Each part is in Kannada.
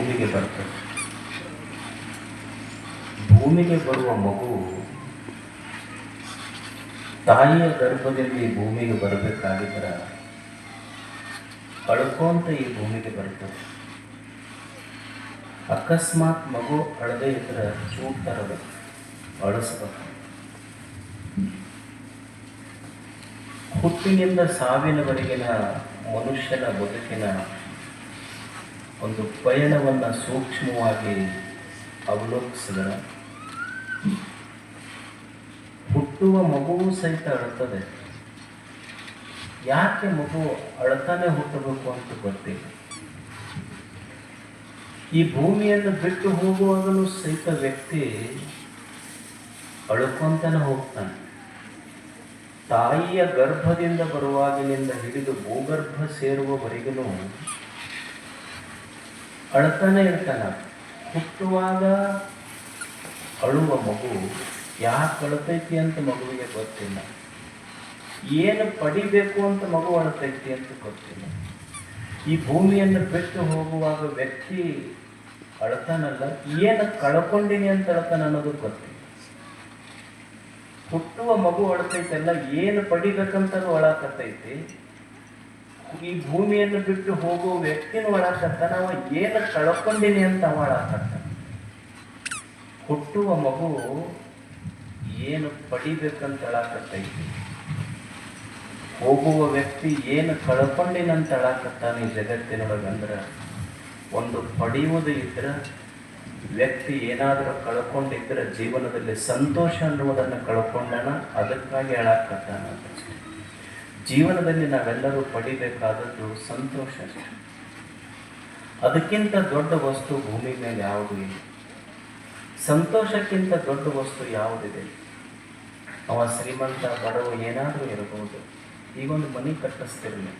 ಭೂಮಿಗೆ ಬರ್ತದೆ. ಭೂಮಿಗೆ ಬರುವ ಮಗು ತಾಯಿಯ ಗರ್ಭದಲ್ಲಿ ಈ ಭೂಮಿಗೆ ಬರಬೇಕಾಗಿದ್ರೆ ಅಳ್ಕೊಂತ ಈ ಭೂಮಿಗೆ ಬರ್ತದೆ. ಅಕಸ್ಮಾತ್ ಮಗು ಅಳದೇ ಇದ್ರೆ ಚೂಟ್ ತರಬೇಕು, ಅಳಿಸ್ಬೇಕು. ಹುಟ್ಟಿನಿಂದ ಸಾವಿನವರೆಗಿನ ಮನುಷ್ಯನ ಬದುಕಿನ ಒಂದು ಪಯಣವನ್ನು ಸೂಕ್ಷ್ಮವಾಗಿ ಅವಲೋಕಿಸಿದರೆ ಹುಟ್ಟುವ ಮಗುವು ಸಹಿತ ಅಳುತ್ತದೆ. ಯಾಕೆ ಮಗು ಅಳ್ತಾನೆ ಹುಟ್ಟಬೇಕು ಅಂತ ಗೊತ್ತಿಲ್ಲ. ಈ ಭೂಮಿಯನ್ನು ಬಿಟ್ಟು ಹೋಗುವಾಗಲೂ ಸಹಿತ ವ್ಯಕ್ತಿ ಅಳುಕೊಂತನೇ ಹೋಗ್ತಾನೆ. ತಾಯಿಯ ಗರ್ಭದಿಂದ ಬರುವಾಗಿನಿಂದ ಹಿಡಿದು ಭೂಗರ್ಭ ಸೇರುವವರೆಗೂ ಅಳ್ತಾನೆ ಇರ್ತಾನೆ. ಹುಟ್ಟುವಾಗ ಅಳುವ ಮಗು ಯಾಕೆ ಅಳ್ತೈತಿ ಅಂತ ಮಗುವಿಗೆ ಗೊತ್ತಿಲ್ಲ. ಏನು ಪಡಿಬೇಕು ಅಂತ ಮಗು ಅಳ್ತೈತಿ ಅಂತ ಗೊತ್ತಿಲ್ಲ. ಈ ಭೂಮಿಯನ್ನು ಬಿಟ್ಟು ಹೋಗುವಾಗ ವ್ಯಕ್ತಿ ಅಳ್ತಾನಲ್ಲ, ಏನು ಕಳ್ಕೊಂಡಿನಿ ಅಂತ ಅಳ್ತಾನ ಅನ್ನೋದು ಗೊತ್ತಿಲ್ಲ. ಹುಟ್ಟುವ ಮಗು ಅಳ್ತೈತಲ್ಲ, ಏನು ಪಡಿಬೇಕಂತಲೂ ಅಳಾಕತ್ತೈತಿ. ಈ ಭೂಮಿಯನ್ನು ಬಿಟ್ಟು ಹೋಗುವ ವ್ಯಕ್ತಿನೂ ಅಳಾಕತ್ತಾನ, ಅವ ಏನು ಕಳ್ಕೊಂಡಿನಿ ಅಂತ ಅವ ಅಳಾಕತ್ತಾನ. ಹುಟ್ಟುವ ಮಗು ಏನು ಪಡಿಬೇಕಂತ ಅಳಾಕತ್ತೈತಿ. ಹೋಗುವ ವ್ಯಕ್ತಿ ಏನು ಕಳ್ಕೊಂಡಿನಂತ ಅಳಾಕತ್ತಾನ ಈ ಜಗತ್ತಿನೊಳಗಂದ್ರೆ, ಒಂದು ಪಡೆಯುವುದು ಇದ್ರೆ ವ್ಯಕ್ತಿ ಏನಾದರೂ ಕಳ್ಕೊಂಡಿದ್ರೆ ಜೀವನದಲ್ಲಿ ಸಂತೋಷ ಅನ್ನುವುದನ್ನು ಕಳ್ಕೊಂಡಾನ, ಅದಕ್ಕಾಗಿ ಅಳಾಕತ್ತಾನ. ಜೀವನದಲ್ಲಿ ನಾವೆಲ್ಲರೂ ಪಡಿಬೇಕಾದದ್ದು ಸಂತೋಷ. ಅದಕ್ಕಿಂತ ದೊಡ್ಡ ವಸ್ತು ಭೂಮಿ ಮೇಲೆ ಯಾವುದೂ ಇಲ್ಲ. ಸಂತೋಷಕ್ಕಿಂತ ದೊಡ್ಡ ವಸ್ತು ಯಾವುದಿದೆ? ಅವ ಶ್ರೀಮಂತ ಬಡವ ಏನಾದರೂ ಇರಬಹುದು. ಈಗೊಂದು ಮನೆ ಕಟ್ಟಿಸ್ತಿರಲಿ,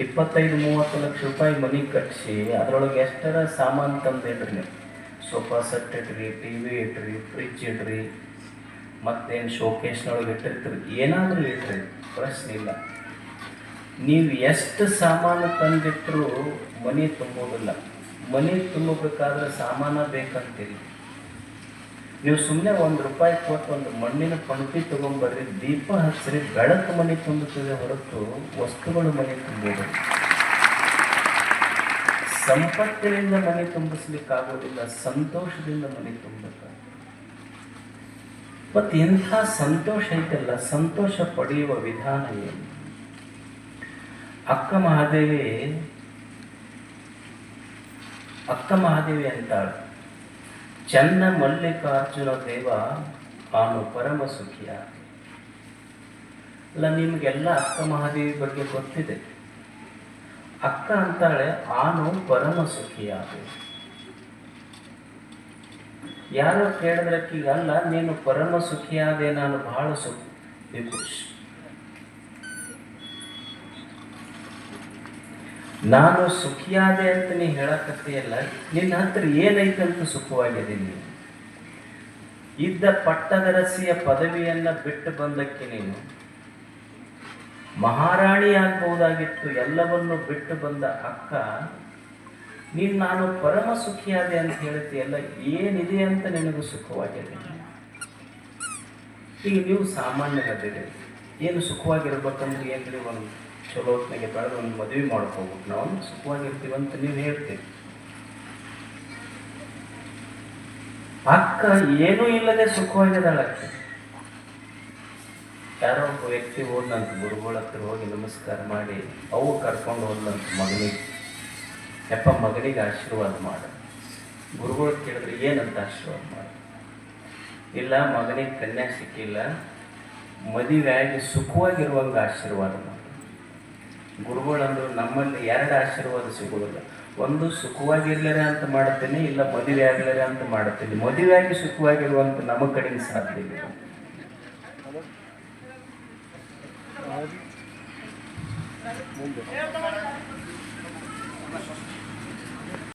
25-30 ಲಕ್ಷ ರೂಪಾಯಿ ಮನೆ ಕಟ್ಟಿಸಿ ಅದರೊಳಗೆ ಎಷ್ಟರ ಸಾಮಾನು ತಂದಿಡ್ರಿ. ಸೋಫಾ ಸೆಟ್ ಇಟ್ರಿ, TV ಇಟ್ರಿ, ಫ್ರಿಜ್ ಇಡ್ರಿ, ಮತ್ತೇನು ಶೋಕೇಶ್ನೊಳಗೆ ಇಟ್ಟಿರ್ತೀರಿ, ಏನಾದರೂ ಇಟ್ರಿ, ಪ್ರಶ್ನೆ ಇಲ್ಲ. ನೀವು ಎಷ್ಟು ಸಾಮಾನು ತಂದಿಟ್ಟರೂ ಮನೆ ತುಂಬೋದಿಲ್ಲ. ಮನೆ ತುಂಬಬೇಕಾದ್ರೆ ಸಾಮಾನ ಬೇಕಂತೀರಿ. ನೀವು ಸುಮ್ಮನೆ ₹1 ಕೊಟ್ಟು ಒಂದು ಮಣ್ಣಿನ ಪಣತಿ ತೊಗೊಂಬರ್ರಿ, ದೀಪ ಹಚ್ಚಿರಿ, ಬೆಳಕು ಮನೆ ತುಂಬುತ್ತದೆ ಹೊರತು ವಸ್ತುಗಳು ಮನೆ ತುಂಬೋದು. ಸಂಪತ್ತಿನಿಂದ ಮನೆ ತುಂಬಿಸ್ಲಿಕ್ಕಾಗೋದಿಲ್ಲ, ಸಂತೋಷದಿಂದ ಮನೆ ತುಂಬಬೇಕು. ಮತ್ತು ಇಂಥ ಸಂತೋಷ ಐತಲ್ಲ, ಸಂತೋಷ ಪಡೆಯುವ ವಿಧಾನ ಏನು? ಅಕ್ಕ ಮಹಾದೇವಿ ಅಂತಾಳೆ, ಚನ್ನ ಮಲ್ಲಿಕಾರ್ಜುನ ದೇವ ಆನು ಪರಮ ಸುಖಿಯ. ಅಲ್ಲ, ನಿಮಗೆಲ್ಲ ಅಕ್ಕ ಮಹಾದೇವಿ ಬಗ್ಗೆ ಗೊತ್ತಿದೆ. ಅಕ್ಕ ಅಂತಾಳೆ, ಆನು ಪರಮ ಸುಖಿಯ. ಯಾರೋ ಕೇಳಿದ್ರಕ್ಕೀಗ, ಅಲ್ಲ ನೀನು ಪರಮ ಸುಖಿಯಾದೆ, ನಾನು ಬಹಳ ಖುಷಿ. ನಾನು ಸುಖಿಯಾದೆ ಅಂತ ನೀ ಹೇಳಕತ್ತೀಯಲ್ಲ, ನಿನ್ನ ಹತ್ರ ಏನೈತಂತ ಸುಖವಾಗಿದ್ದೀನಿ. ಇದ್ದ ಪಟ್ಟದರಸಿಯ ಪದವಿಯನ್ನು ಬಿಟ್ಟು ಬಂದಕ್ಕೆ ನೀನು ಮಹಾರಾಣಿ ಆಗಬಹುದಾಗಿತ್ತು. ಎಲ್ಲವನ್ನು ಬಿಟ್ಟು ಬಂದ ಅಕ್ಕ, ನೀನು ನಾನು ಪರಮ ಸುಖಿಯಾದೆ ಅಂತ ಹೇಳ್ತೀಯಲ್ಲ, ಏನಿದೆ ಅಂತ ನಿನಗೂ ಸುಖವಾಗಿದೆ. ಈಗ ನೀವು ಸಾಮಾನ್ಯರಾದಿರಿ, ಏನು ಸುಖವಾಗಿರ್ಬೇಕಂದ್ರೆ ಏನ್ರಿ, ಒಂದು ಚಲೋ ಹೊತ್ತಿನಾಗೆ ಬೆಳೆದು ಒಂದು ಮದುವೆ ಮಾಡ್ಕೋಬೇಕು, ನಾವು ಸುಖವಾಗಿರ್ತೀವಂತ ನೀವು ಹೇಳ್ತೀವಿ. ಅಕ್ಕ ಏನೂ ಇಲ್ಲದೆ ಸುಖವಾಗಿದ್ದಾಳಕ್ಕೆ. ಯಾರೋ ಒಬ್ಬ ವ್ಯಕ್ತಿ ಹೋದಂತ ಗುರುಗಳ ಹತ್ರ ಹೋಗಿ ನಮಸ್ಕಾರ ಮಾಡಿ ಅವು ಕರ್ಕೊಂಡು ಹೋದಂತ ಮಗನಿಗೆ, ಯಪ್ಪ ಮಗನಿಗೆ ಆಶೀರ್ವಾದ ಮಾಡ. ಗುರುಗಳು ಕೇಳಿದ್ರೆ ಏನಂತ ಆಶೀರ್ವಾದ ಮಾಡ? ಇಲ್ಲ, ಮಗನಿಗೆ ಕನ್ಯಾ ಸಿಕ್ಕಿಲ್ಲ, ಮದುವೆ ಆಗಿ ಸುಖವಾಗಿರುವಂಗೆ ಆಶೀರ್ವಾದ ಮಾಡ. ಗುರುಗಳಂದ್ರು, ನಮ್ಮಲ್ಲಿ 2 ಆಶೀರ್ವಾದ ಸಿಗೋದಿಲ್ಲ. ಒಂದು ಸುಖವಾಗಿರ್ಲಾರ ಅಂತ ಮಾಡ್ತೇನೆ, ಇಲ್ಲ ಮದುವೆ ಆಗ್ಲಾರ ಅಂತ ಮಾಡ್ತೇನೆ. ಮದುವೆ ಆಗಿ ಸುಖವಾಗಿರುವಂತ ನಮ್ಮ ಕಡೆಯಿಂದ ಸಾಧ್ಯ ಇಲ್ಲ. ಮುಂದೆ